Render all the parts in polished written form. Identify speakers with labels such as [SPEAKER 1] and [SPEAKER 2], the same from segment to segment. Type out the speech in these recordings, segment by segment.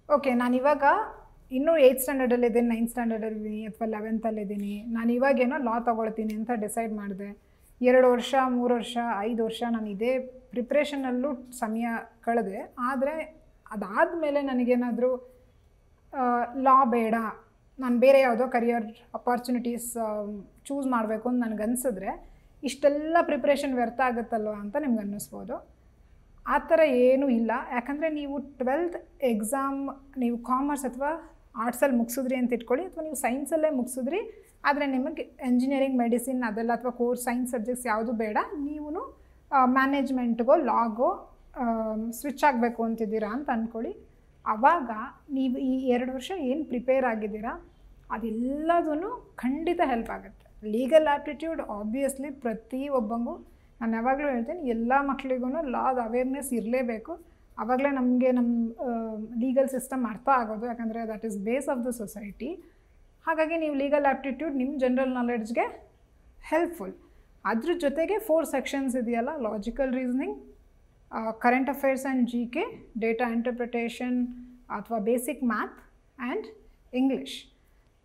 [SPEAKER 1] Okay, ನಾನಿವಾಗ ಇನ್ನೂ 8th ಸ್ಟ್ಯಾಂಡರ್ಡಲ್ಲಿದ್ದೀನಿ, 9th ಸ್ಟ್ಯಾಂಡರ್ಡಲ್ಲಿದ್ದೀನಿ ಅಥವಾ 11th ನಾನು ಇವಾಗೇನೋ ಲಾ ತೊಗೊಳ್ತೀನಿ ಅಂತ ಡಿಸೈಡ್ ಮಾಡಿದೆ. 2 ವರ್ಷ 3 ವರ್ಷ 5 ವರ್ಷ ನಾನು ಇದೇ ಪ್ರಿಪ್ರೇಷನಲ್ಲೂ ಸಮಯ ಕಳೆದೆ. ಆದರೆ ಅದಾದಮೇಲೆ ನನಗೇನಾದರೂ ಲಾ ಬೇಡ, ನಾನು ಬೇರೆ ಯಾವುದೋ ಕರಿಯರ್ ಅಪಾರ್ಚುನಿಟೀಸ್ ಚೂಸ್ ಮಾಡಬೇಕು ಅಂತ ನನಗನ್ಸಿದ್ರೆ ಇಷ್ಟೆಲ್ಲ ಪ್ರಿಪ್ರೇಷನ್ ವ್ಯರ್ಥ ಆಗುತ್ತಲ್ವ ಅಂತ ನಿಮ್ಗೆ ಅನ್ನಿಸ್ಬೋದು. ಆ ಥರ ಏನೂ ಇಲ್ಲ. ಯಾಕಂದರೆ ನೀವು 12th ಎಕ್ಸಾಮ್ ನೀವು ಕಾಮರ್ಸ್ ಅಥವಾ ಆರ್ಟ್ಸಲ್ಲಿ ಮುಗಿಸಿದ್ರಿ ಅಂತ ಇಟ್ಕೊಳ್ಳಿ, ಅಥವಾ ನೀವು ಸೈನ್ಸಲ್ಲೇ ಮುಗಿಸಿದ್ರಿ, ಆದರೆ ನಿಮಗೆ ಎಂಜಿನಿಯರಿಂಗ್, ಮೆಡಿಸಿನ್ ಅದೆಲ್ಲ ಅಥವಾ ಸೈನ್ಸ್ ಸಬ್ಜೆಕ್ಟ್ಸ್ ಯಾವುದು ಬೇಡ, ನೀವು ಮ್ಯಾನೇಜ್ಮೆಂಟ್ಗೋ ಲಾಗೋ ಸ್ವಿಚ್ ಆಗಬೇಕು ಅಂತಿದ್ದೀರಾ ಅಂತ ಅಂದ್ಕೊಳ್ಳಿ. ಆವಾಗ ನೀವು ಈ 2 ವರ್ಷ ಏನು ಪ್ರಿಪೇರ್ ಆಗಿದ್ದೀರಾ ಅದೆಲ್ಲದೂ ಖಂಡಿತ ಹೆಲ್ಪ್ ಆಗುತ್ತೆ. ಲೀಗಲ್ ಆ್ಯಪ್ಟಿಟ್ಯೂಡ್ ಆಬ್ವಿಯಸ್ಲಿ ಪ್ರತಿಯೊಬ್ಬಂಗೂ, ನಾನು ಯಾವಾಗಲೂ ಹೇಳ್ತೀನಿ, ಎಲ್ಲ ಮಕ್ಕಳಿಗೂ ಲಾದ ಅವೇರ್ನೆಸ್ ಇರಲೇಬೇಕು. ಆವಾಗಲೇ ನಮಗೆ ನಮ್ಮ ಲೀಗಲ್ ಸಿಸ್ಟಮ್ ಅರ್ಥ ಆಗೋದು, ಯಾಕಂದರೆ that is base of the society. ಹಾಗಾಗಿ ನೀವು ಲೀಗಲ್ ಆ್ಯಪ್ಟಿಟ್ಯೂಡ್ ನಿಮ್ಮ ಜನರಲ್ ನಾಲೆಡ್ಜ್ಗೆ ಹೆಲ್ಪ್ಫುಲ್. ಅದ್ರ ಜೊತೆಗೆ 4 ಸೆಕ್ಷನ್ಸ್ ಇದೆಯಲ್ಲ, logical reasoning, current affairs and GK, data interpretation ಅಥವಾ ಬೇಸಿಕ್ ಮ್ಯಾಥ್ ಆ್ಯಂಡ್ ಇಂಗ್ಲೀಷ್.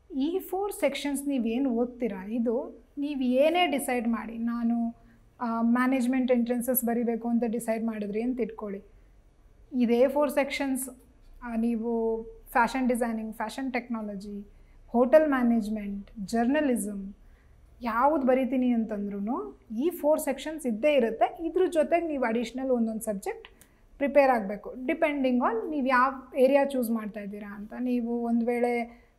[SPEAKER 1] ಈ 4 ಸೆಕ್ಷನ್ಸ್ ನೀವೇನು ಓದ್ತೀರಾ, ಇದು ನೀವು ಏನೇ ಡಿಸೈಡ್ ಮಾಡಿ, ನಾನು ಮ್ಯಾನೇಜ್ಮೆಂಟ್ ಎಂಟ್ರೆನ್ಸಸ್ ಬರೀಬೇಕು ಅಂತ ಡಿಸೈಡ್ ಮಾಡಿದ್ರಿ ಅಂತ ಇಟ್ಕೊಳ್ಳಿ, ಇದೇ 4 ಸೆಕ್ಷನ್ಸ್ ನೀವು fashion designing, fashion technology, hotel management, journalism ಯಾವುದು ಬರಿತೀನಿ ಅಂತಂದ್ರೂ ಈ 4 ಸೆಕ್ಷನ್ಸ್ ಇದ್ದೇ ಇರುತ್ತೆ. ಇದ್ರ ಜೊತೆಗೆ ನೀವು ಅಡಿಷ್ನಲ್ ಒಂದೊಂದು ಸಬ್ಜೆಕ್ಟ್ ಪ್ರಿಪೇರ್ ಆಗಬೇಕು, ಡಿಪೆಂಡಿಂಗ್ ಆನ್ ನೀವು ಯಾವ ಏರಿಯಾ ಚೂಸ್ ಮಾಡ್ತಾ ಇದ್ದೀರಾ ಅಂತ. ನೀವು ಒಂದು ವೇಳೆ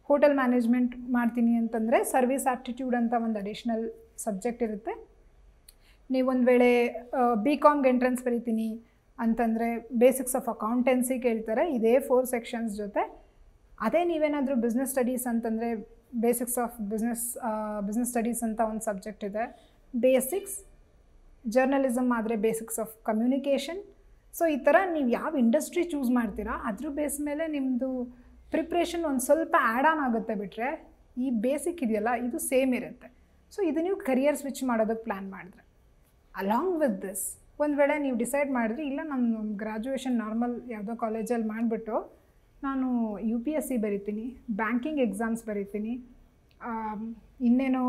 [SPEAKER 1] ಹೋಟೆಲ್ ಮ್ಯಾನೇಜ್ಮೆಂಟ್ ಮಾಡ್ತೀನಿ ಅಂತಂದರೆ ಸರ್ವಿಸ್ ಆ್ಯಪ್ಟಿಟ್ಯೂಡ್ ಅಂತ ಒಂದು ಅಡಿಷ್ನಲ್ ಸಬ್ಜೆಕ್ಟ್ ಇರುತ್ತೆ. ನೀವೊಂದು ವೇಳೆ BComಗೆ ಎಂಟ್ರೆನ್ಸ್ ಬರೀತೀನಿ ಅಂತಂದರೆ ಬೇಸಿಕ್ಸ್ ಆಫ್ ಅಕೌಂಟೆನ್ಸಿ ಕೇಳ್ತಾರೆ, ಇದೇ 4 ಸೆಕ್ಷನ್ಸ್ ಜೊತೆ. ಅದೇ ನೀವೇನಾದರೂ ಬಿಸ್ನೆಸ್ ಸ್ಟಡೀಸ್ ಅಂತಂದರೆ ಬೇಸಿಕ್ಸ್ ಆಫ್ ಬಿಸ್ನೆಸ್ ಸ್ಟಡೀಸ್ ಅಂತ ಒಂದು ಸಬ್ಜೆಕ್ಟ್ ಇದೆ, ಬೇಸಿಕ್ಸ್. ಜರ್ನಲಿಸಮ್ ಆದರೆ ಬೇಸಿಕ್ಸ್ ಆಫ್ ಕಮ್ಯುನಿಕೇಷನ್. ಸೊ ಈ ಥರ ನೀವು ಯಾವ ಇಂಡಸ್ಟ್ರಿ ಚೂಸ್ ಮಾಡ್ತೀರಾ ಅದ್ರ ಬೇಸ್ ಮೇಲೆ ನಿಮ್ಮದು ಪ್ರಿಪ್ರೇಷನ್ ಒಂದು ಸ್ವಲ್ಪ ಆ್ಯಡ್ ಆನ್ ಆಗುತ್ತೆ. ಬಿಟ್ಟರೆ ಈ ಬೇಸಿಕ್ ಇದೆಯಲ್ಲ, ಇದು ಸೇಮ್ ಇರುತ್ತೆ. ಸೊ ಇದು ನೀವು ಕರಿಯರ್ ಸ್ವಿಚ್ ಮಾಡೋದಕ್ಕೆ ಪ್ಲ್ಯಾನ್ ಮಾಡಿದ್ರೆ, ಅಲಾಂಗ್ ವಿತ್ ದಿಸ್ ಒಂದು ವೇಳೆ ನೀವು ಡಿಸೈಡ್ ಮಾಡಿದ್ರಿ, ಇಲ್ಲ ನಾನು ಗ್ರ್ಯಾಜುಯೇಷನ್ ನಾರ್ಮಲ್ ಯಾವುದೋ ಕಾಲೇಜಲ್ಲಿ ಮಾಡಿಬಿಟ್ಟು ನಾನು UPSC ಬರಿತೀನಿ, ಬ್ಯಾಂಕಿಂಗ್ ಎಕ್ಸಾಮ್ಸ್ ಬರಿತೀನಿ, ಇನ್ನೇನೋ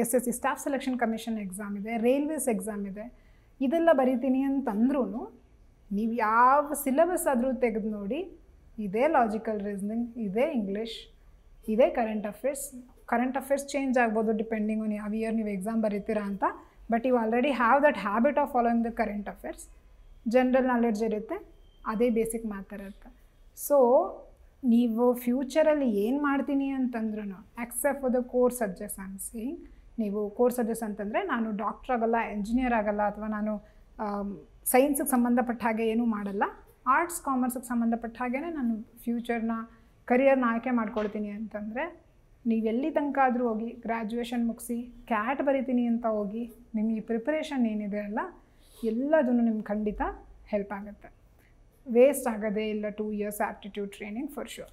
[SPEAKER 1] SSC staff selection commission exam ಇದೆ, ರೈಲ್ವೇಸ್ ಎಕ್ಸಾಮ್ ಇದೆ, ಇದೆಲ್ಲ ಬರಿತೀನಿ ಅಂತಂದ್ರೂ ನೀವು ಯಾವ ಸಿಲೆಬಸ್ ಆದರೂ ತೆಗೆದು ನೋಡಿ, ಇದೇ ಲಾಜಿಕಲ್ ರೀಸನಿಂಗ್, ಇದೇ ಇಂಗ್ಲೀಷ್, ಇದೇ ಕರೆಂಟ್ ಅಫೇರ್ಸ್ ಚೇಂಜ್ ಆಗ್ಬೋದು ಡಿಪೆಂಡಿಂಗ್ ಆನ್ ಯಾವ ಇಯರ್ ನೀವು ಎಕ್ಸಾಮ್ ಬರೀತೀರಾ ಅಂತ. But you already have that habit of following the current affairs. General knowledge ಇರುತ್ತೆ, ಅದೇ ಬೇಸಿಕ್ ಮ್ಯಾಥ್ ಇರುತ್ತೆ. ಸೊ ನೀವು ಫ್ಯೂಚರಲ್ಲಿ ಏನು ಮಾಡ್ತೀನಿ ಅಂತಂದ್ರೂ accept for the core subjects I am saying, ನೀವು ಕೋರ್ ಸಬ್ಜೆಕ್ಟ್ಸ್ ಅಂತಂದರೆ ನಾನು ಡಾಕ್ಟ್ರ್ ಆಗಲ್ಲ, ಎಂಜಿನಿಯರ್ ಆಗಲ್ಲ, ಅಥವಾ ನಾನು ಸೈನ್ಸಿಗೆ ಸಂಬಂಧಪಟ್ಟ ಹಾಗೆ ಏನೂ ಮಾಡಲ್ಲ, ಆರ್ಟ್ಸ್ ಕಾಮರ್ಸಿಗೆ ಸಂಬಂಧಪಟ್ಟ ಹಾಗೇ ನಾನು ಕರಿಯರ್ನ ಆಯ್ಕೆ ಮಾಡ್ಕೊಳ್ತೀನಿ ಅಂತಂದರೆ, ನೀವೆಲ್ಲಿ ತನಕ ಆದರೂ ಹೋಗಿ ಗ್ರ್ಯಾಜುಯೇಷನ್ ಮುಗಿಸಿ ಕ್ಯಾಟ್ ಬರಿತೀನಿ ಅಂತ ಹೋಗಿ ನಿಮ್ಮ ಈ ಪ್ರಿಪ್ರೇಷನ್ ಏನಿದೆ ಅಲ್ಲ, ಎಲ್ಲದೂ ನಿಮ್ಗೆ ಖಂಡಿತ ಹೆಲ್ಪ್ ಆಗುತ್ತೆ. ವೇಸ್ಟ್ ಆಗೋದೇ ಇಲ್ಲ 2 years aptitude training for sure.